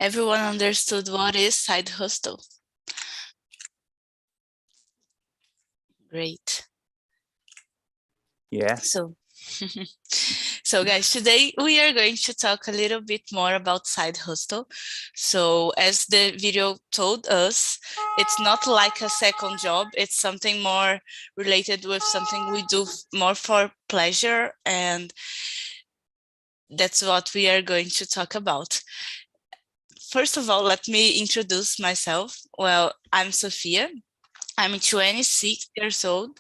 Everyone understood what is side hustle? Great. Yeah. So guys, today we are going to talk a little bit more about side hustle. So as the video told us, it's not like a second job. It's something more related with something we do more for pleasure. And that's what we are going to talk about. First of all, let me introduce myself. Well, I'm Sophia. I'm 26 years old,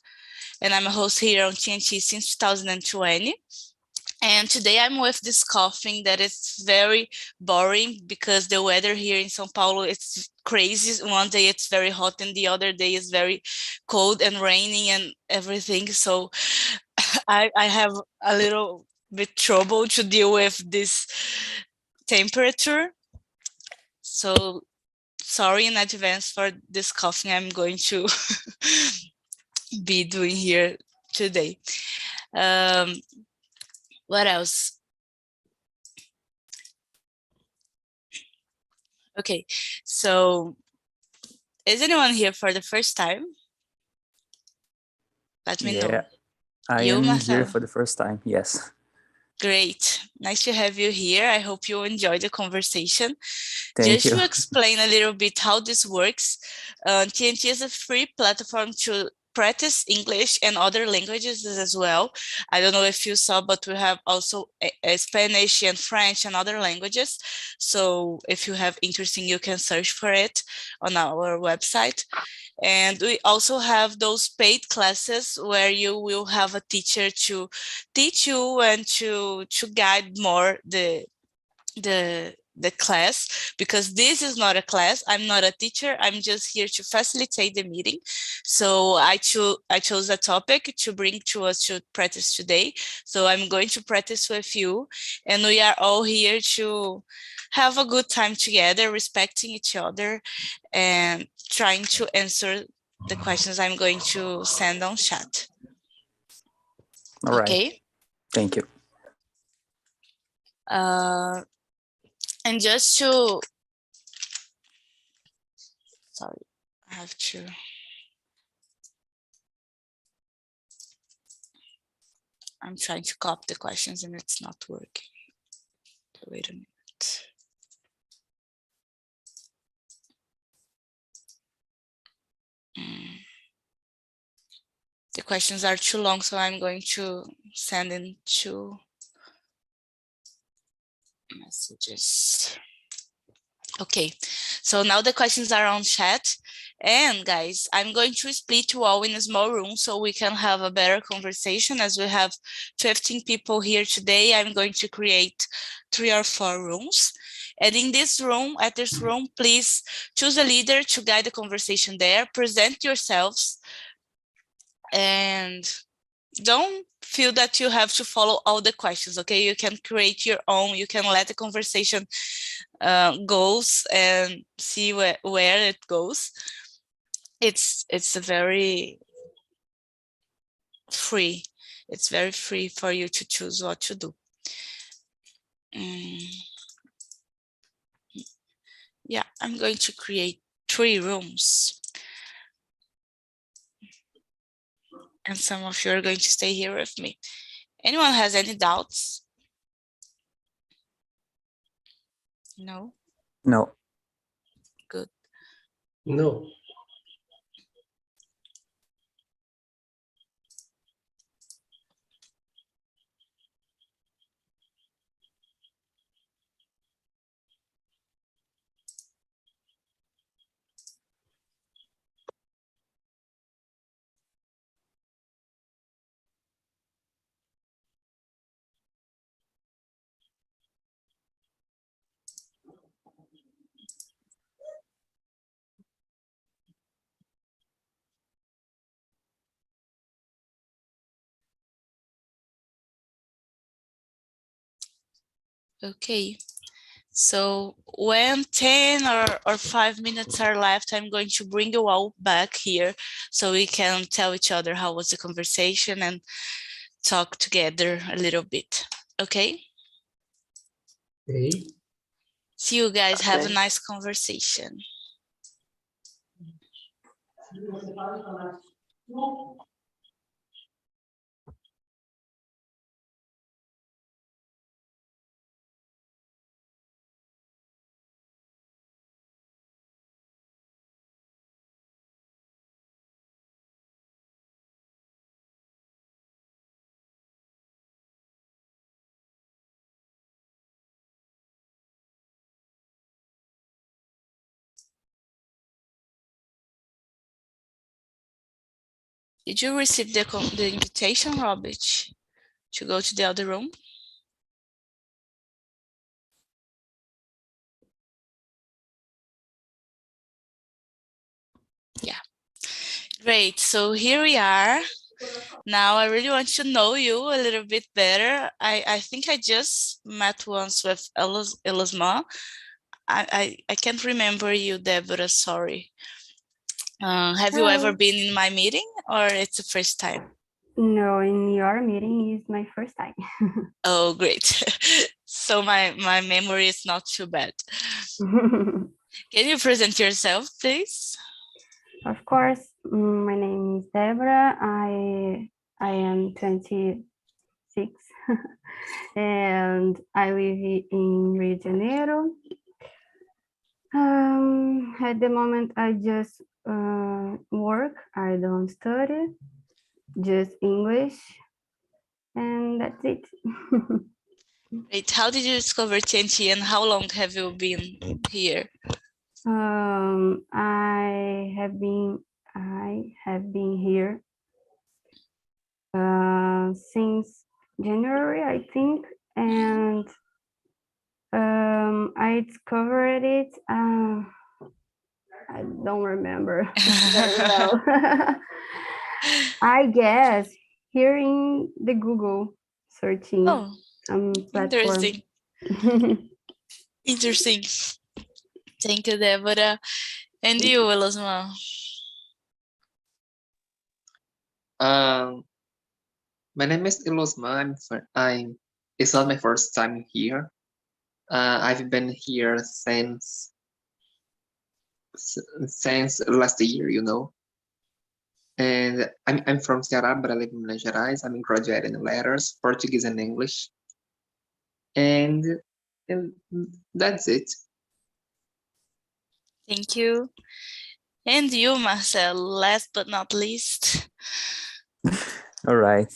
and I'm a host here on TNT since 2020. And today I'm with this coughing that is very boring because the weather here in São Paulo, it's crazy. One day it's very hot and the other day is very cold and raining and everything. So I have a little bit trouble to deal with this temperature. So sorry in advance for this coughing I'm going to be doing here today. What else? Okay, so is anyone here for the first time? Let me know. I am here for the first time, yes. Great, nice to have you here. I hope you enjoy the conversation. Thank you. Just to explain a little bit how this works, TNT is a free platform to practice English and other languages as well. I don't know if you saw, but we have also Spanish and French and other languages. So if you have interesting, you can search for it on our website. And we also have those paid classes where you will have a teacher to teach you and to guide more the class, because this is not a class. I'm not a teacher. I'm just here to facilitate the meeting. So I chose a topic to bring to us to practice today. So I'm going to practice with you, and we are all here to have a good time together, respecting each other and trying to answer the questions I'm going to send on chat. All right. Okay. Thank you. And just to, sorry, I have to. I'm trying to copy the questions and it's not working. Wait a minute. The questions are too long, so I'm going to send in 2 messages. Okay, so now the questions are on chat. And guys, I'm going to split you all in a small room so we can have a better conversation. As we have 15 people here today, I'm going to create 3 or 4 rooms. And in this room, please choose a leader to guide the conversation there. Present yourselves and don't feel that you have to follow all the questions, okay? You can create your own. You can let the conversation goes and see where it goes. It's a very free. It's very free for you to choose what to do. Yeah, I'm going to create 3 rooms. And some of you are going to stay here with me. Anyone has any doubts? No? No. Good. No. Okay, so when 10 or 5 minutes are left, I'm going to bring you all back here so we can tell each other how was the conversation and talk together a little bit. Okay? Okay. See you guys. Have a nice conversation. Did you receive the invitation, Robert, to go to the other room? Yeah. Great. So here we are. Now I really want to know you a little bit better. I think I just met once with Elisma. I can't remember you, Deborah, sorry. Have you ever been in my meeting or it's the first time? No, in your meeting is my first time. Oh, great. So my memory is not too bad. Can you present yourself, please? Of course, my name is Deborah. I am 26 and I live in Rio de Janeiro. At the moment, I just work. I don't study, just English, and that's it. Great. How did you discover TNT and how long have you been here? I have been here since January, I think, and I discovered it. I don't remember very well. I guess here in the Google searching platform. Interesting. Interesting. Thank you, Deborah. And you, Elisma? My name is Elisma. It's not my first time here. I've been here since last year, you know. And I'm from Ceará, but I live in Minas Gerais. I'm graduating in letters, Portuguese and English. And that's it. Thank you. And you, Marcel, last but not least. All right.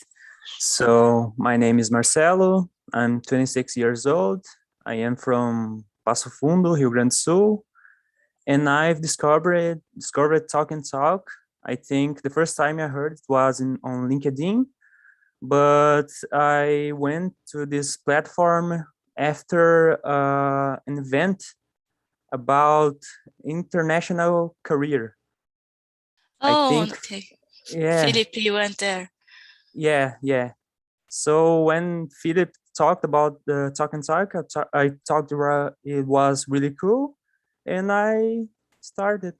So my name is Marcelo. I'm 26 years old. I am from Passo Fundo, Rio Grande do Sul. And I've discovered Talk and Talk. I think the first time I heard it was on LinkedIn, but I went to this platform after an event about international career. Oh, I think, okay. Yeah. Philip, you went there. Yeah. So when Philip talked about the Talk and Talk, I talked about it was really cool, and I started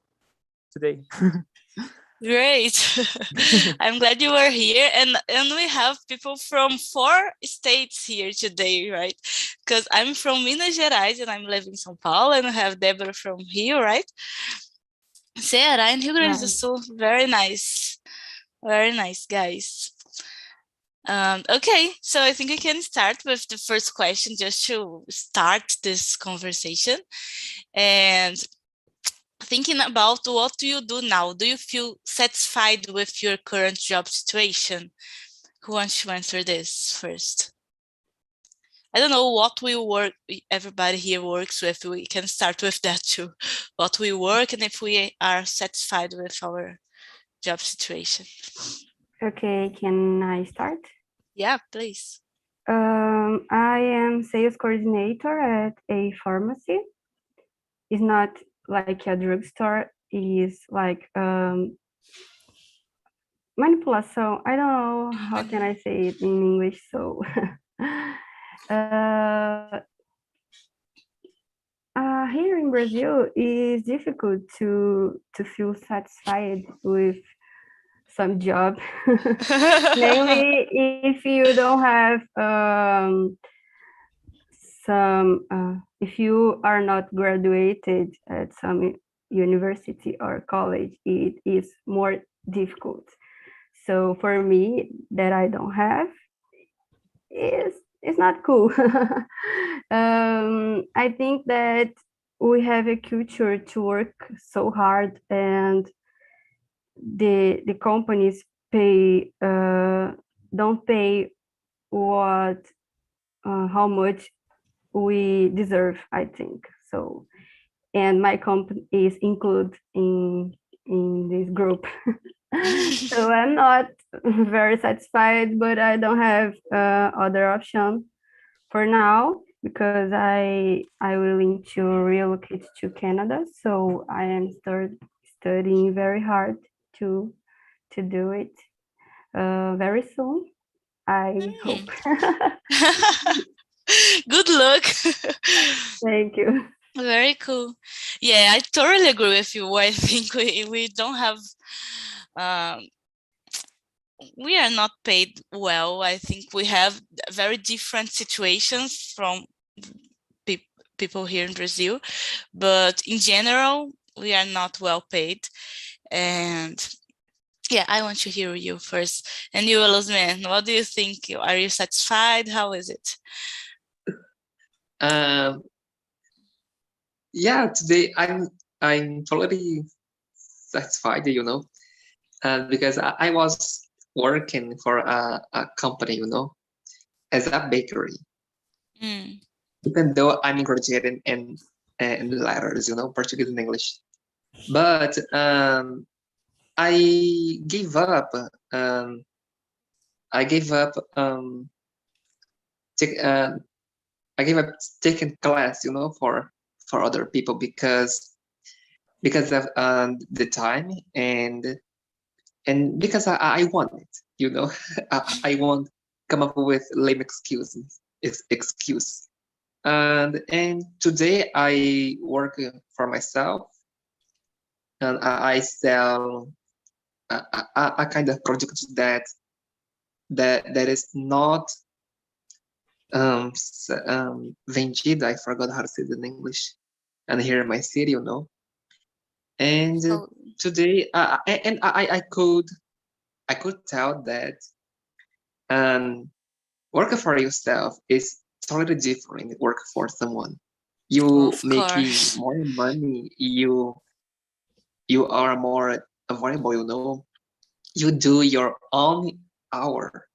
today. Great. I'm glad you were here, and we have people from 4 states here today, right? Because I'm from Minas Gerais and I'm living in São Paulo, and I have Deborah from Rio, right? Ceará and Rio Grande do Sul. Very nice. Very nice, guys. Okay, so I think we can start with the first question just to start this conversation. And thinking about what do you do now? Do you feel satisfied with your current job situation? Who wants to answer this first? I don't know what we work, everybody here works with. We can start with that too. What we work and if we are satisfied with our job situation. Okay, can I start? Yeah, please. I am sales coordinator at a pharmacy. It's not like a drugstore, it's like manipulação. I don't know how can I say it in English, so here in Brazil it's difficult to feel satisfied with some job, mainly if you don't have some if you are not graduated at some university or college, it is more difficult. So for me, that I don't have, is not cool. I think that we have a culture to work so hard, and the companies pay don't pay what how much we deserve, I think so. And my company is included in this group. So I'm not very satisfied, but I don't have other option for now, because I willing to relocate to Canada. So I am studying very hard to do it very soon, I hope. Good luck. Thank you. Very cool. Yeah, I totally agree with you. I think we don't have we are not paid well. I think we have very different situations from people here in Brazil, but in general, we are not well paid. And yeah, I want to hear you first. And you, Luzman, what do you think? Are you satisfied? How is it? Yeah, today I'm totally satisfied, you know, because I was working for a company, you know, as a bakery. Even though I'm graduating in letters, you know, Portuguese and English, but I gave up. I gave up. I gave up taking class, you know, for other people because of the time and because I want it, you know. I won't come up with lame excuses. And today I work for myself, and I sell a kind of project that is not vendido. I forgot how to say it in English. And here in my city, you know. And today, and I could tell that work for yourself is totally different work for someone. You making more money, you are more available, you know. You do your own hour.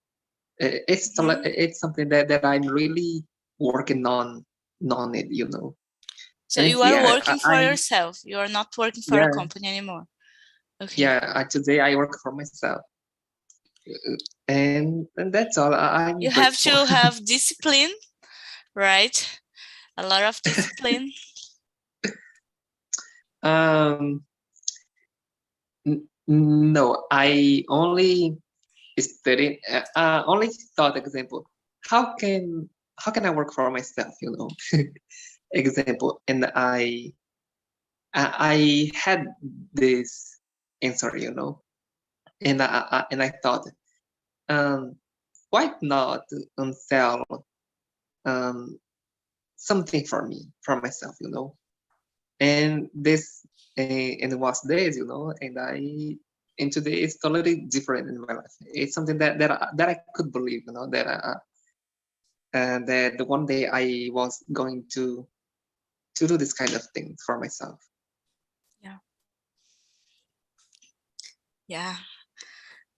It's something that I'm really working on it, you know. So and you are working for yourself. You are not working for a company anymore. Okay. Yeah, today I work for myself. And that's all. You have to have discipline, right? A lot of discipline. No, I only studied. Only thought example. How can I work for myself? You know, example. And I had this answer. You know, and I thought, why not sell something for me, for myself, you know. And this and it was days, you know, and today it's totally different in my life. It's something that I could believe, you know, that that one day I was going to do this kind of thing for myself. Yeah.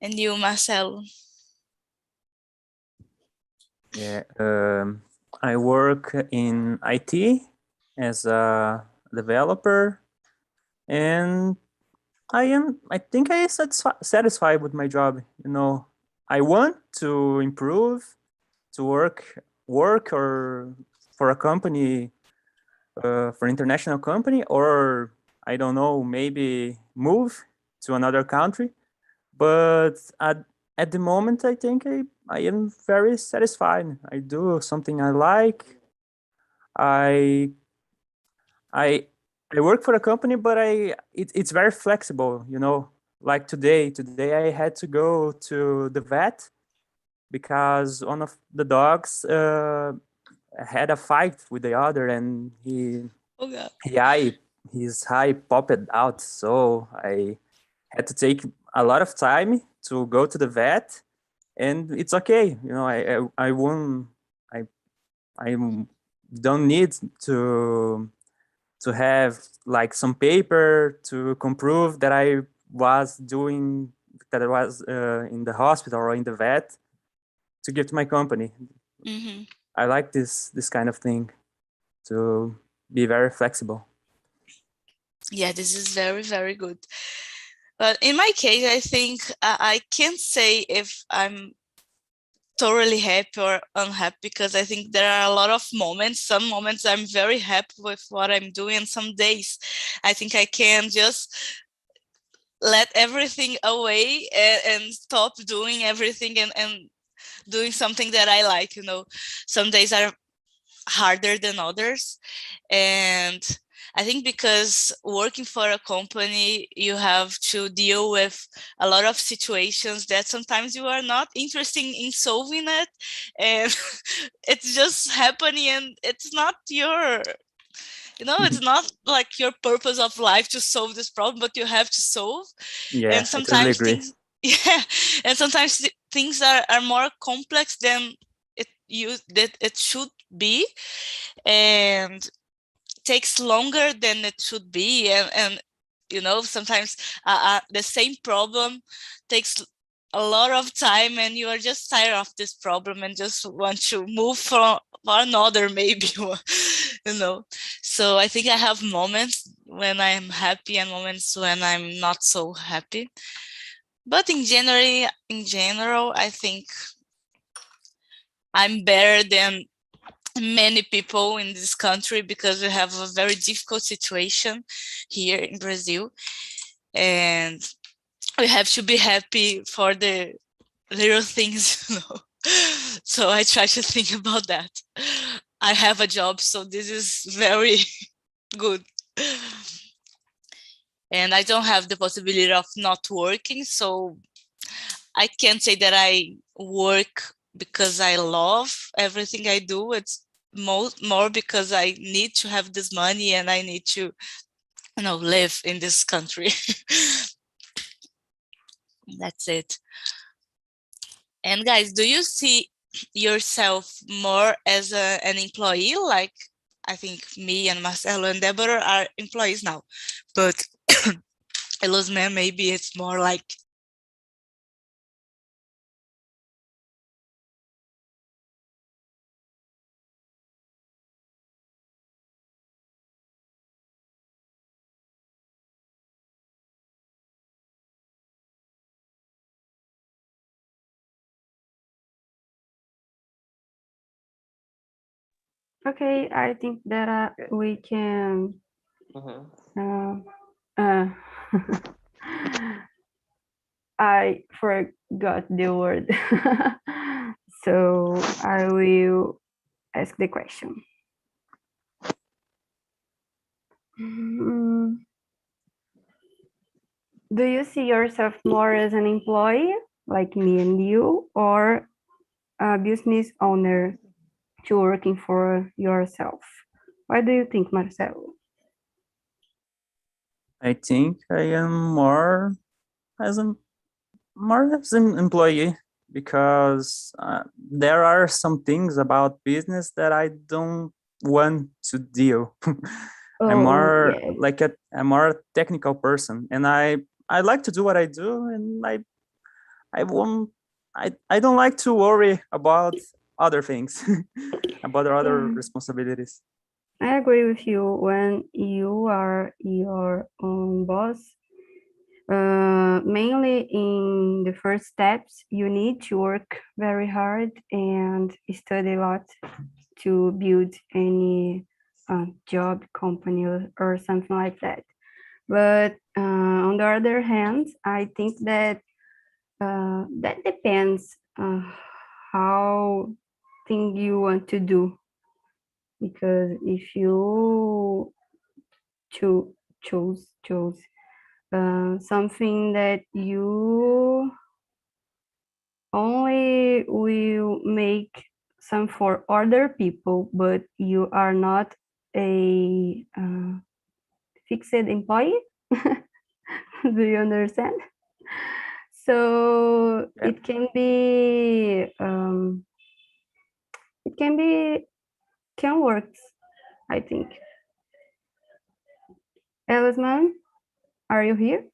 And you, Marcelo? Yeah, I work in IT as a developer, and I think I am satisfied with my job. You know, I want to improve, to work or for a company, for international company, or I don't know, maybe move to another country. But at the moment, I think I am very satisfied. I do something I like. I work for a company, but it's very flexible, you know. Like today I had to go to the vet because one of the dogs had a fight with the other, and Oh God. his eye popped out. So I had to take a lot of time to go to the vet, and it's okay. You know, I won't. I don't need to have like some paper to prove that I was doing that I was in the hospital or in the vet to give to my company. Mm-hmm. I like this kind of thing, to be very flexible. Yeah, this is very, very good. But in my case, I think I can't say if I'm totally happy or unhappy, because I think there are a lot of moments. Some moments I'm very happy with what I'm doing, and some days I think I can just let everything away and stop doing everything and doing something that I like. Some days are harder than others. And I think because working for a company, you have to deal with a lot of situations that sometimes you are not interested in solving it. And it's just happening, and it's not it's not like your purpose of life to solve this problem, but you have to solve. Yeah, And I totally sometimes agree. things, yeah, and sometimes things are more complex than it should be, and takes longer than it should be, and sometimes the same problem takes a lot of time, and you are just tired of this problem and just want to move for another, maybe. So I think I have moments when I'm happy and moments when I'm not so happy, but in general I think I'm better than many people in this country, because we have a very difficult situation here in Brazil, and we have to be happy for the little things. So I try to think about that. I have a job, so this is very good, and I don't have the possibility of not working, so I can't say that I work because I love everything I do. It's more because I need to have this money, and I need to live in this country. That's it. And guys, do you see yourself more as an employee? Like, I think me and Marcelo and Deborah are employees now, but Elosman, maybe it's more like. Okay, I think that we can. I forgot the word, so I will ask the question. Do you see yourself more as an employee, like me and you, or a business owner to working for yourself? What do you think, Marcelo? I think I am more as an employee, because there are some things about business that I don't want to deal. I'm more yes. like a more technical person, and I like to do what I do, and I won't I don't like to worry about other things, about other Yeah. responsibilities. I agree with you. When you are your own boss, mainly in the first steps, you need to work very hard and study a lot to build any job, company, or something like that. But on the other hand, I think that that depends how thing you want to do, because if you choose something that you only will make some for other people, but you are not a fixed employee. Do you understand? So Yeah. it can be can work, I think. Elisman, are you here?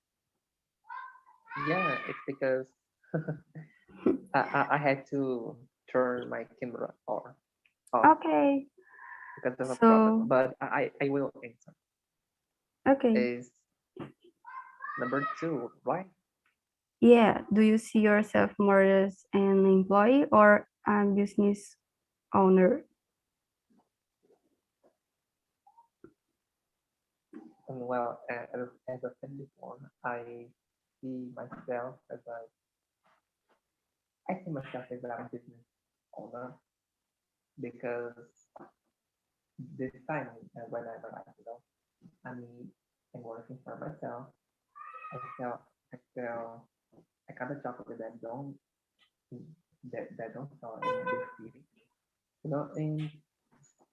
Yeah, it's because I had to turn my camera off Okay. because of a So problem, but I will answer. okay. Is number 2, right? Yeah. Do you see yourself more as an employee or a business owner? Well, as I said before, I see myself as I see myself as a business owner because this time when I'm alive, I'm working for myself. I got a job that don't sell in this city, and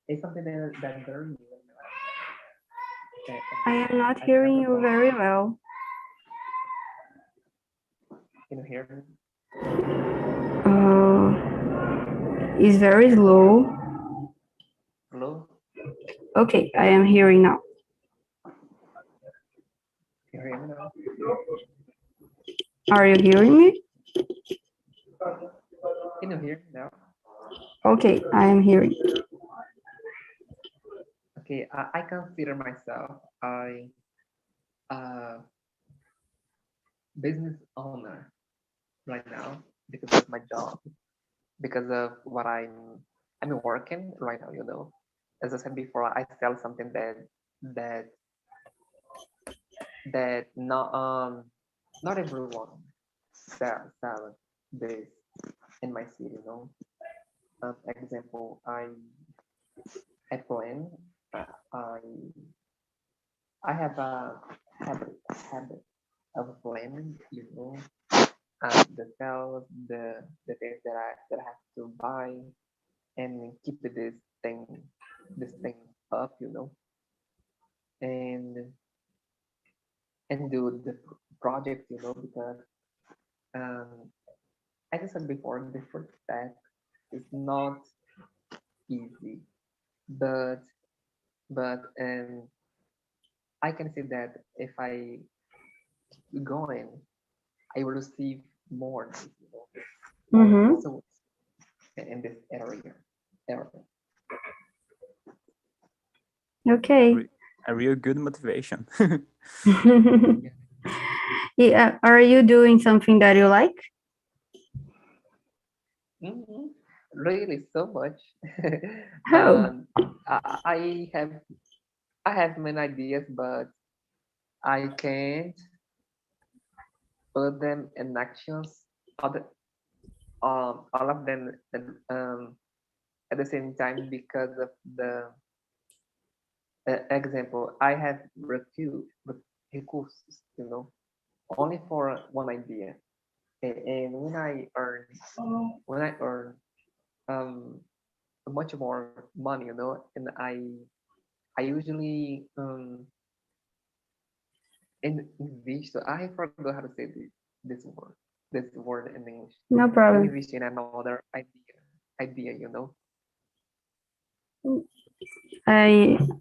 it's something that very new in my life. I am not I've hearing never you very well. Can you hear me? It's very slow. Hello? Okay, I am hearing now. Can you hear me now? Are you hearing me? Can you hear me now? Okay, I am hearing. Okay, I consider myself a business owner right now because of my job, because of what I'm working right now. As I said before, I sell something that not everyone sell this in my city. Example, I plan. I have a habit of planning. The sales, the things that I have to buy, and keep this thing up. And do the project. Because as I said before, the first step is not easy, but I can say that if I keep going, I will receive more, more results in this area. Okay. A real good motivation. Yeah. Are you doing something that you like? Really, so much. Oh. I have many ideas, but I can't put them in actions. All of them at the same time because of the example. I have recursos, only for one idea, and when I earn much more money, and I usually invest. I forgot how to say this word in English. No I problem. invest in another idea.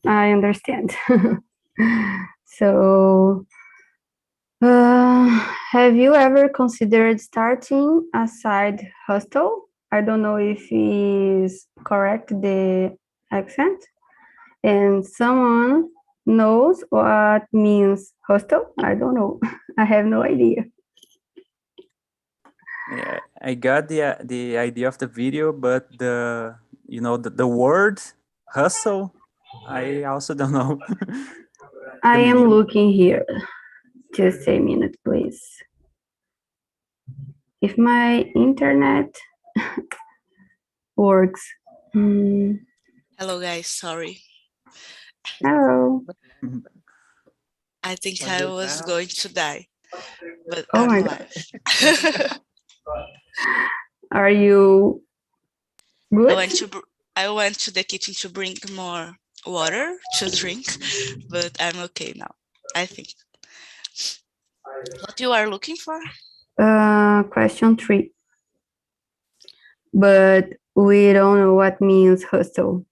I understand. So, have you ever considered starting a side hustle? I don't know if is correct the accent. And someone knows what means hostel? I don't know. I have no idea. Yeah, I got the idea of the video, but the word hustle, I also don't know. I am meaning. looking here. Just a minute, please. If my internet works. Hello, guys. Sorry. Hello. I think What I is was now? going to die, but Oh I'm my alive. Are you Good. I went to the kitchen to bring more water to drink, but I'm okay now, I think. What you are looking for? Question 3. But we don't know what means hustle.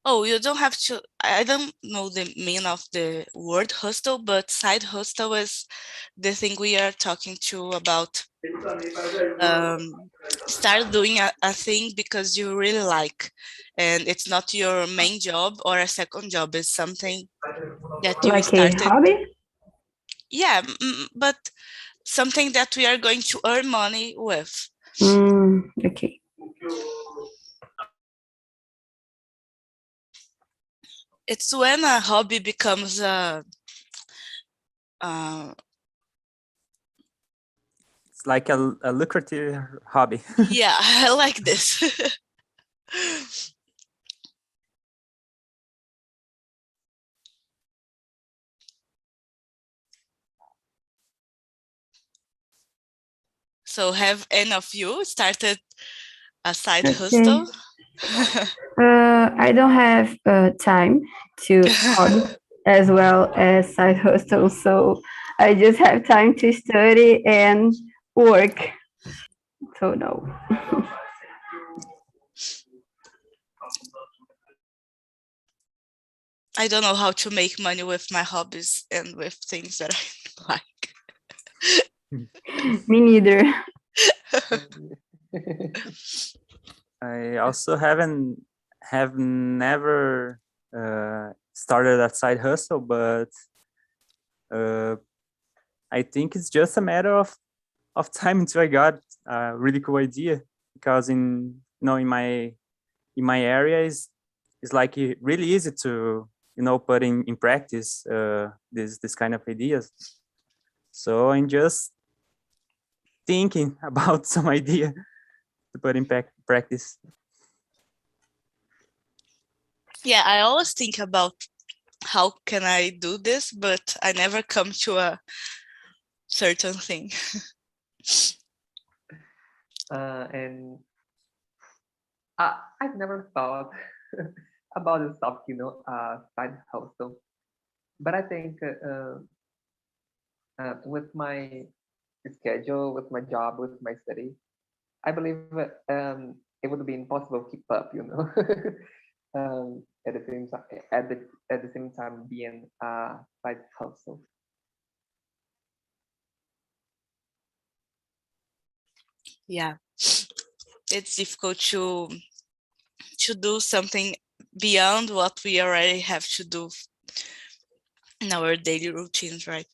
Oh, you don't have to. I don't know the meaning of the word hustle, but side hustle is the thing we are talking to about. Start doing a thing because you really like, and it's not your main job or a second job. It's something that you Like started. a hobby? Yeah, but something that we are going to earn money with. Okay. It's when a hobby becomes a It's like a lucrative hobby. yeah, I like this. So have any of you started a side hustle? I don't have time to hobby as well as side hustle, so I just have time to study and work. So no. I don't know how to make money with my hobbies and with things that I like. Me neither. I also have never started a side hustle, but I think it's just a matter of time until I got a really cool idea, because in my area is like really easy to put in practice this kind of ideas. So I'm just thinking about some idea to put in practice. Yeah, I always think about how can I do this, but I never come to a certain thing. And I've never thought about this topic, side hustle. But I think with my schedule, with my job, with my study, I believe it would be impossible to keep up, at the same time, at the same time being side hustle. Yeah, it's difficult to do something beyond what we already have to do in our daily routines, right?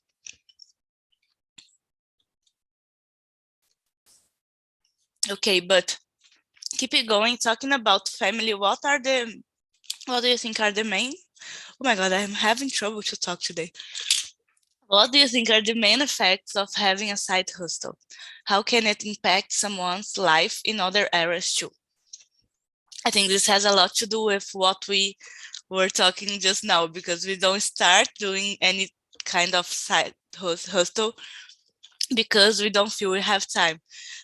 Okay, but keep it going. Talking about family, what do you think are the main? Oh my God, I'm having trouble to talk today. What do you think are the main effects of having a side hustle? How can it impact someone's life in other areas too? I think this has a lot to do with what we were talking just now, because we don't start doing any kind of side hustle because we don't feel we have time.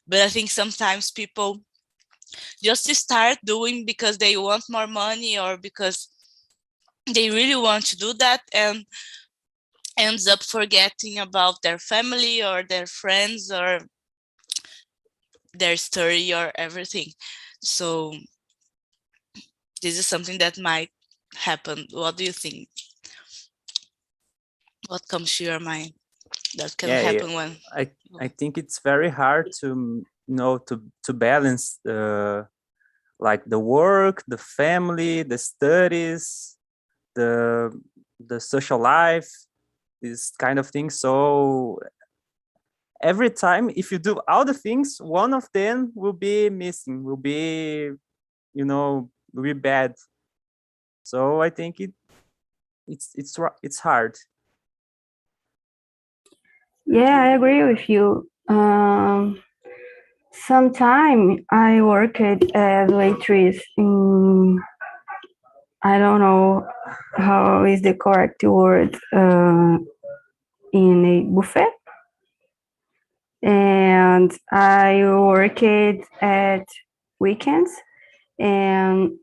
But I think sometimes people just start doing because they want more money or because they really want to do that, and ends up forgetting about their family or their friends or their story or everything. So this is something that might happen. What do you think? What comes to your mind that can happen when? I think it's very hard to to balance like the work, the family, the studies, the social life, this kind of thing. So every time, if you do all the things, one of them will be missing, will be will be bad. So I think it's hard. Yeah, I agree with you. Sometime I worked as waitress in, I don't know how is the correct word, in a buffet. And and I worked at weekends, and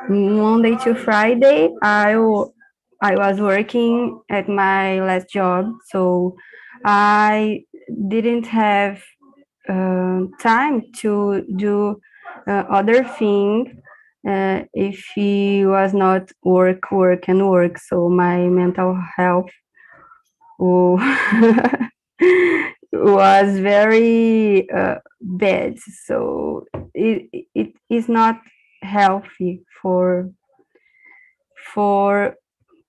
Monday to Friday, I was working at my last job, so I didn't have time to do other thing if he was not work. So my mental health was very bad. So it is not healthy for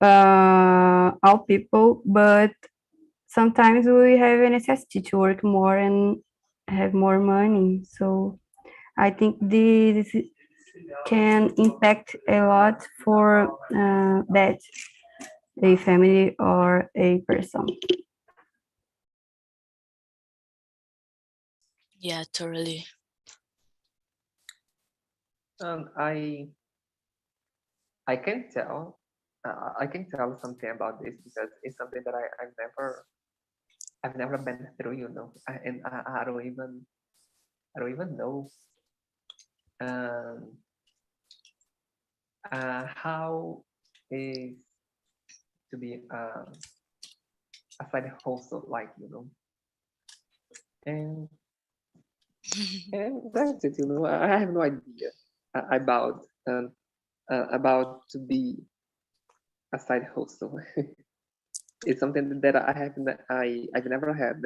all people, but sometimes we have a necessity to work more and have more money. So I think this can impact a lot for that a family or a person. Yeah, totally. I can tell something about this because it's something that I've never been through, you know, and I don't even know how is to be a side hustle, like, you know, and that's it, you know. I have no idea about to be a side hustle. It's something that I've never had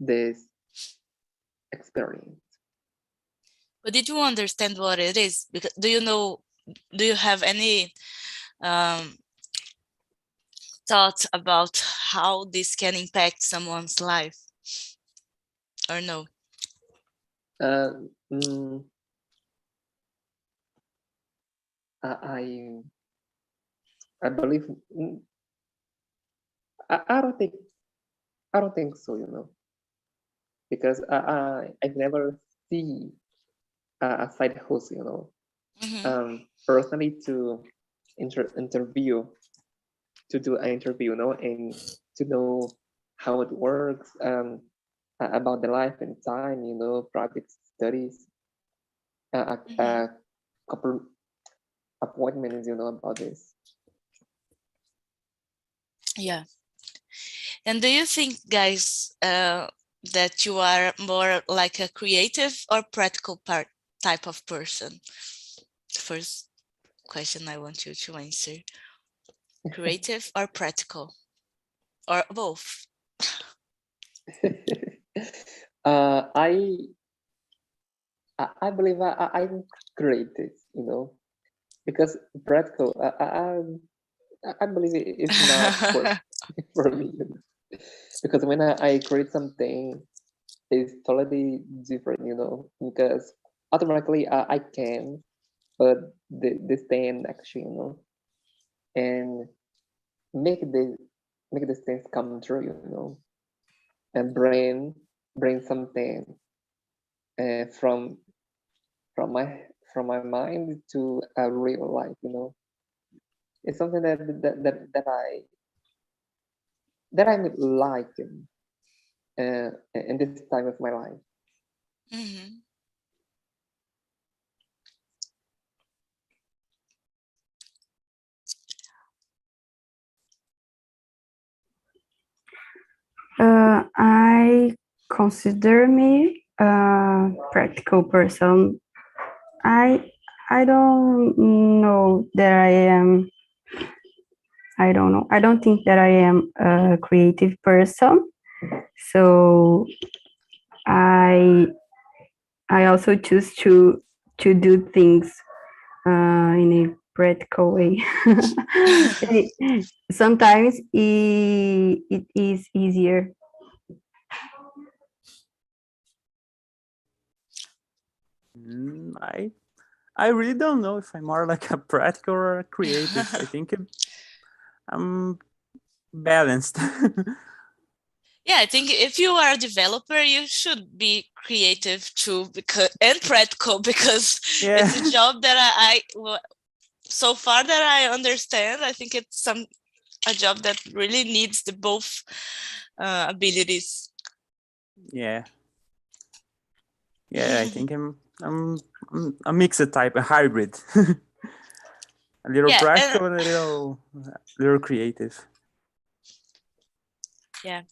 this experience. But did you understand what it is? Because do you have any thoughts about how this can impact someone's life, or no? I believe I don't think so, you know, because I've never see a side hustle, you know. Personally, to interview, to do an interview, you know, and to know how it works, about the life and time, you know, private studies, a couple appointments, you know, about this. Yeah. And do you think, guys, that you are more like a creative or practical type of person? First question I want you to answer. Creative or practical, or both? I believe I'm creative, you know, because practical, I believe it's not for me, you know? Because when I create something, it's totally different, you know, because automatically I can, but this thing actually, you know, and make these things come true, you know, and bring something from my mind to a real life, you know. It's something that I'm liking in this time of my life. I consider me a practical person. I don't know that I am. I don't know. I don't think that I am a creative person. So I also choose to do things in a practical way. Sometimes it is easier. I really don't know if I'm more like a practical or a creative. I think I'm balanced. Yeah, I think if you are a developer, you should be creative too, and practical, because it's a job that I so far that I understand, I think it's a job that really needs the both abilities. Yeah. Yeah, I think I'm a mixed type, a hybrid. A little Yeah, practical and a little creative. yeah.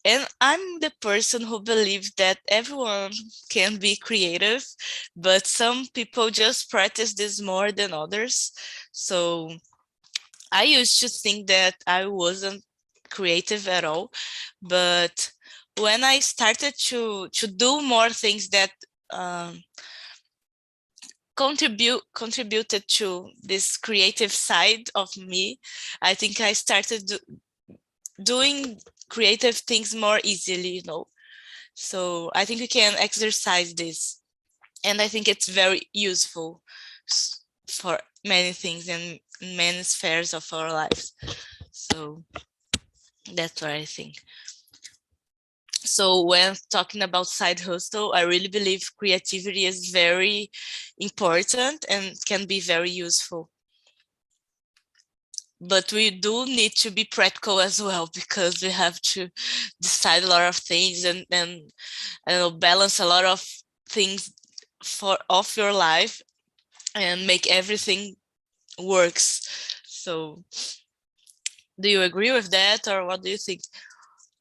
And I'm the person who believes that everyone can be creative, but some people just practice this more than others. So I used to think that I wasn't creative at all, but when I started to do more things that contributed to this creative side of me, I think I started doing creative things more easily, you know. So I think we can exercise this, and I think it's very useful for many things and many spheres of our lives. So that's what I think. So when talking about side hustle, I really believe creativity is very important and can be very useful. But we do need to be practical as well, because we have to decide a lot of things and balance a lot of things of your life and make everything works. So do you agree with that, or what do you think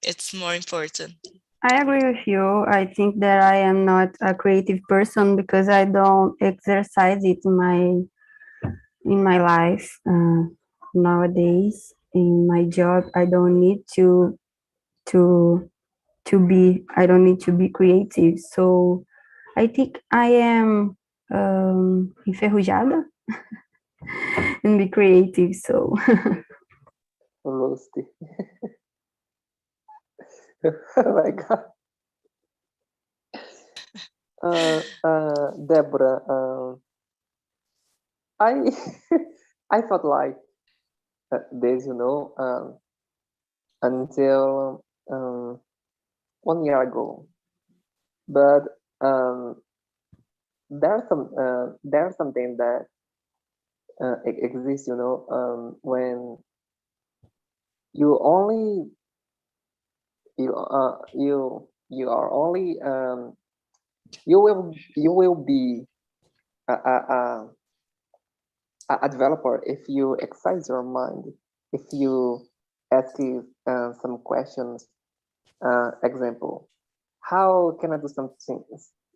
it's more important? I agree with you. I think that I am not a creative person because I don't exercise it in my life nowadays. In my job, I don't need to be. I don't need to be creative. So I think I am enferrujada and be creative. So Rusty. Oh my God. Deborah, I I felt like this, you know, until 1 year ago. But there's something that exists, you know, when you only you are only you will be a developer if you exercise your mind, if you ask some questions. Example, how can I do something?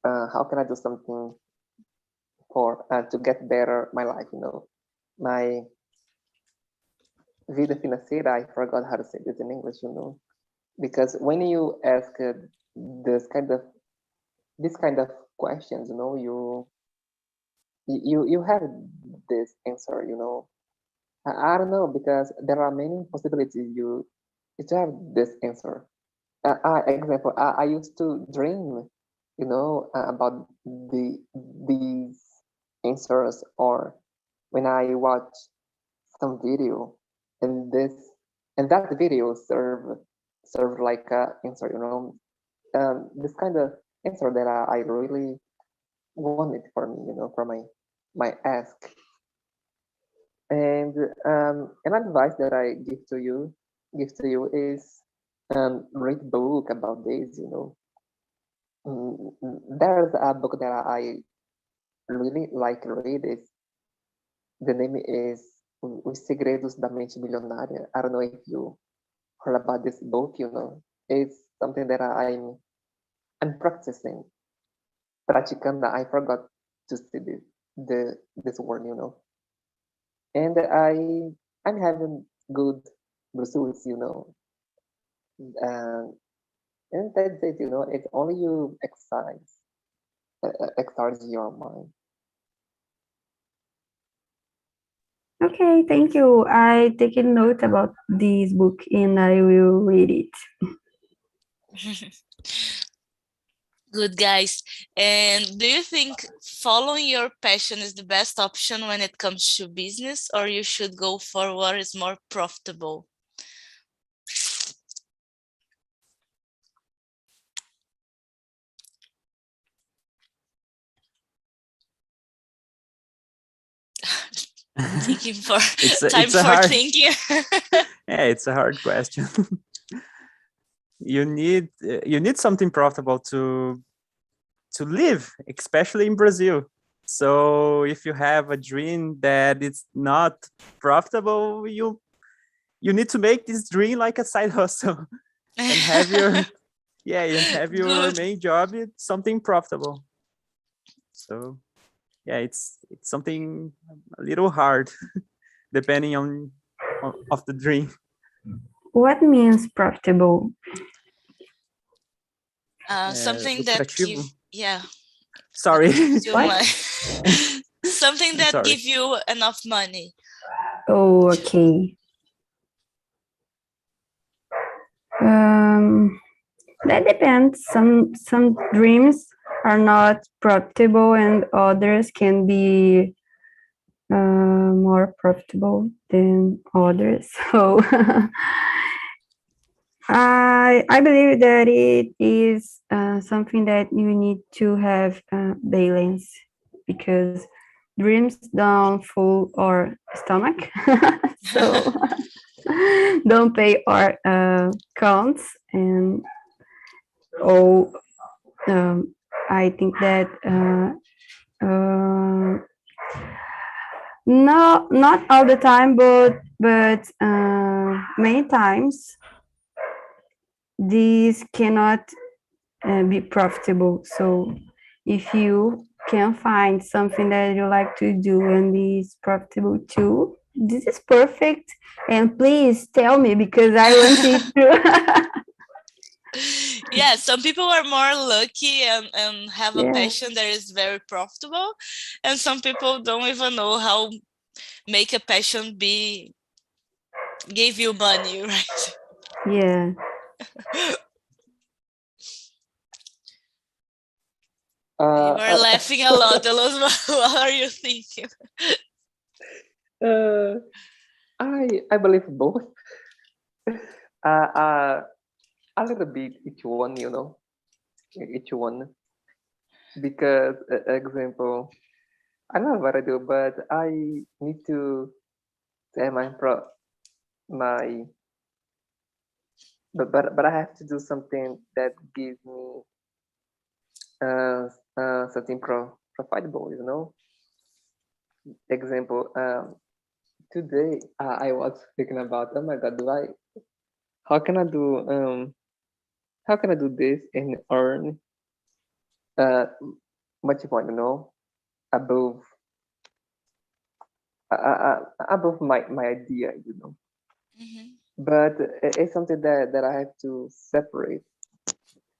How can I do something for to get better my life? You know, my vida financiera. I forgot how to say this in English. You know, because when you ask this kind of questions, you know, you have this answer. You know, I don't know, because there are many possibilities you have this answer. Example, I used to dream, you know, about these answers, or when I watch some video and that video serve like a answer, you know, this kind of answer that I really wanted for me, you know, for my ask. And an advice that I give to you is read book about this, you know. There's a book that I really like to read. The name is Os Segredos da Mente Milionária. I don't know if you heard about this book, you know. It's something that I'm practicing. Praticando, I forgot to say this word, you know. And I'm having good results, you know. And that's it, you know. It's only you exercise your mind. okay, thank you. I take a note about this book and I will read it. Good, guys. And do you think following your passion is the best option when it comes to business, or you should go for what is more profitable? Thinking for It's time a for hard, thinking. yeah, it's a hard question. you need something profitable to live, especially in Brazil. So if you have a dream that it's not profitable, you need to make this dream like a side hustle and have your Good. main job it's something profitable. So yeah, it's something a little hard depending on of the dream. What means profitable? Something that Lucrativo. that Sorry. gives you What? money. Something that Sorry. give you enough money. Oh, okay. That depends. Some dreams are not profitable, and others can be more profitable than others. So I believe that it is something that you need to have balance, because dreams don't fill our stomach, so don't pay our counts, and I think that no, not all the time, but many times these cannot be profitable. So if you can find something that you like to do and is profitable too, this is perfect. And please tell me, because I want it to. Yeah, some people are more lucky and have a Yeah. passion that is very profitable, and some people don't even know how make a passion give you money, right? Yeah. You are laughing a lot, Elos. What are you thinking? I believe both. A little bit each one, you know, each one. Because, example, I love what I do, but I need to have but I have to do something that gives me something profitable, you know. Example, today I was thinking about, oh my God, how can I do this and earn much more, you know, above above my idea, you know. But it's something that I have to separate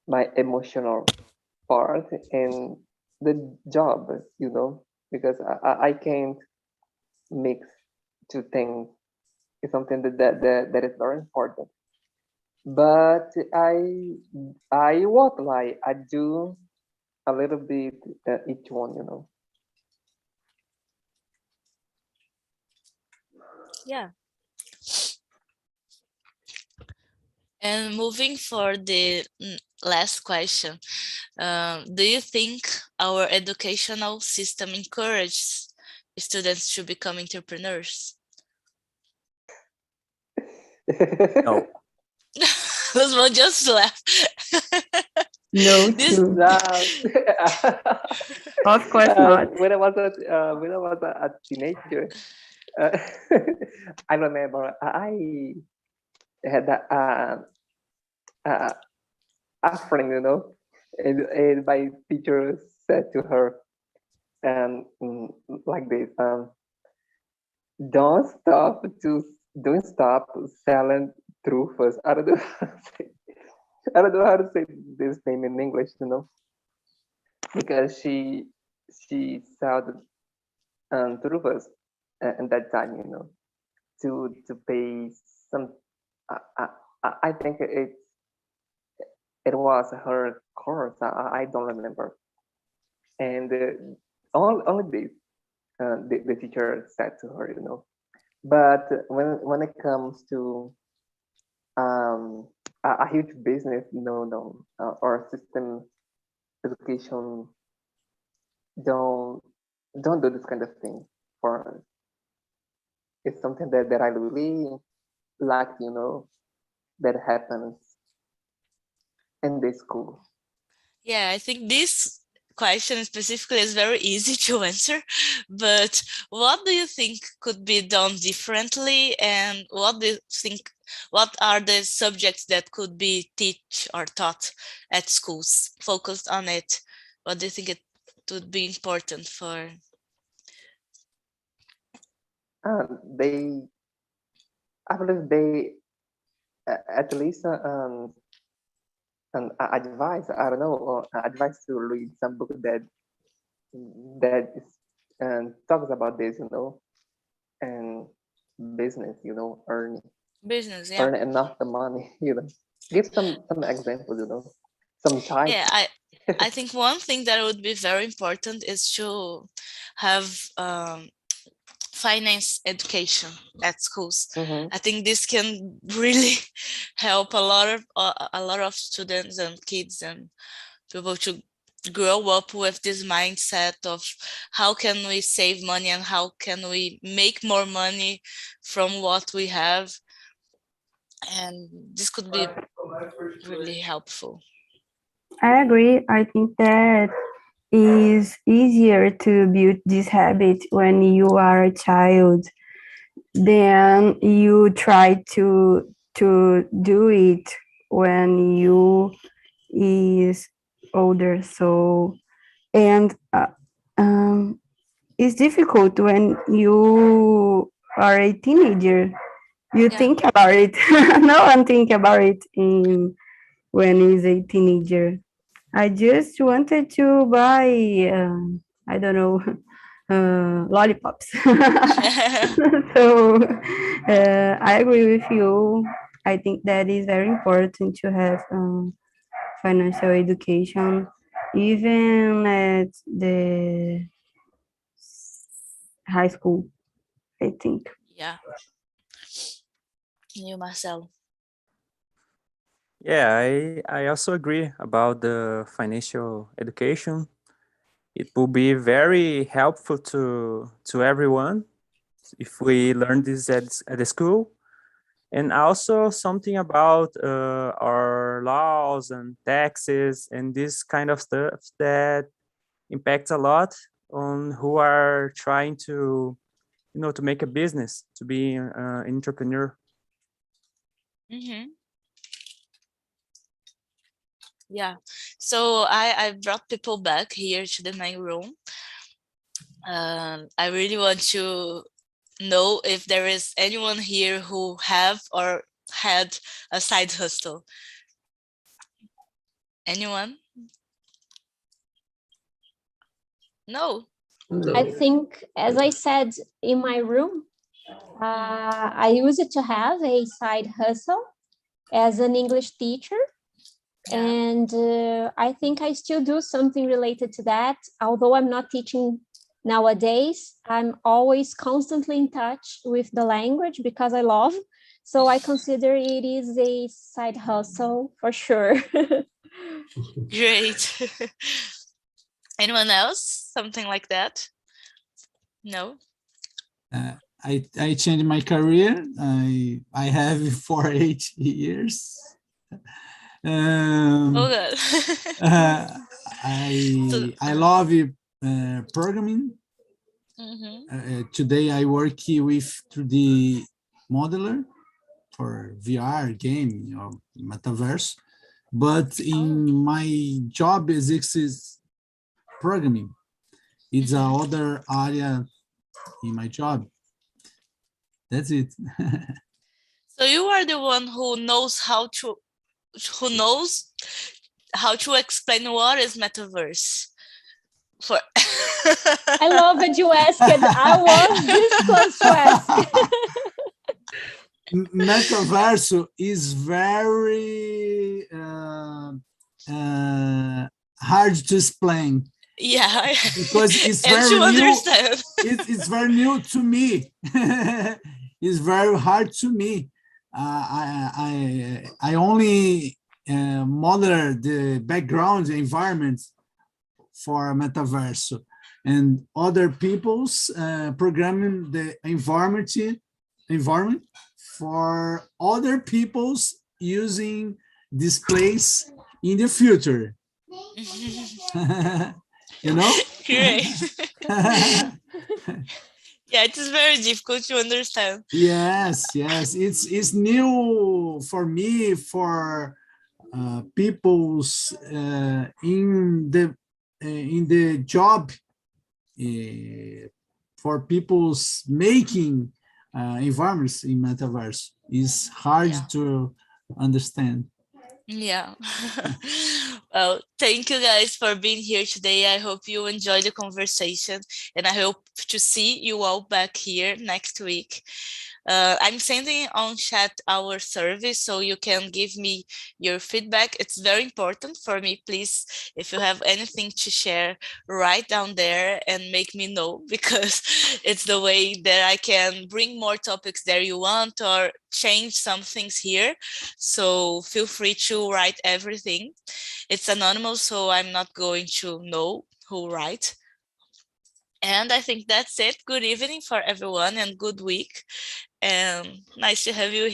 my emotional part and the job, you know, because I can't mix two things. It's something that is very important. But I won't lie, I do a little bit each one, you know. Yeah. And moving for the last question, do you think our educational system encourages students to become entrepreneurs? No. Those will just laugh. No, This- too. Of course not. When I was a teenager, I remember I had a friend, you know, and my teacher said to her, like this, don't stop don't stop selling truffles. I don't know how to say, I don't know how to say this name in English, you know, because she sold truffles at that time, you know, to pay some. I think it was her course. I don't remember. And all this the teacher said to her, you know. But when it comes to a huge business, no, or system education don't don't do this kind of thing for us. It's something that I really like, you know, that happens in the school? Yeah, I think this question specifically is very easy to answer, but what do you think could be done differently, and what do you think, what are the subjects that could be teach or taught at schools focused on it? What do you think it would be important for? I believe they at least an advice. I don't know, or advice to read some book that is, talks about this, and business, Business, yeah. earn enough the money, Give some examples, some types. Yeah, I think one thing that would be very important is to have finance education at schools. I think this can really help a lot of students and kids and people to grow up with this mindset of how can we save money and how can we make more money from what we have, and this could be really helpful. I agree. I think that is easier to build this habit when you are a child than you try to do it when you is older. So, and it's difficult when you are a teenager. You think about it. No one think about it when he's a teenager. I just wanted to buy, I don't know, lollipops. So I agree with you. I think that is very important to have financial education, even at the high school, I think. Yeah. You, Marcelo. Yeah, I also agree about the financial education. It will be very helpful to everyone if we learn this at the school. And also something about our laws and taxes and this kind of stuff that impacts a lot on who are trying to, to make a business, to be an entrepreneur. Yeah, so I brought people back here to the main room. I really want to know if there is anyone here who have or had a side hustle. Anyone? No. I think, as I said in my room, I used to have a side hustle as an English teacher. And I think I still do something related to that. Although I'm not teaching nowadays, I'm always constantly in touch with the language because I love. So I consider it is a side hustle for sure. Great. Anyone else? Something like that? No? I changed my career. I have for 8 years. Oh, good. I love programming. Today I work with 3D modeler for VR game or metaverse, but in my job is programming. It's another area in my job. That's it. So you are the one who knows how to explain what is metaverse. For I love that you asked. I was this close to ask. Metaverse is very hard to explain. Yeah, because it's very new. It's very new to me. It's very hard to me. I only model the background environment for metaverse, and other people's programming the environment for other people's using displays in the future. You know? Great. Yeah, it is very difficult to understand. Yes, it's new for me, for people's in the job, for people's making environments in metaverse is hard to understand. Yeah. Well, thank you guys for being here today. I hope you enjoyed the conversation, and I hope to see you all back here next week. I'm sending on chat our survey so you can give me your feedback. It's very important for me. Please, if you have anything to share, write down there and make me know, because it's the way that I can bring more topics there you want or change some things here. So feel free to write everything. It's anonymous, so I'm not going to know who write. And I think that's it. Good evening for everyone and good week. And nice to have you here.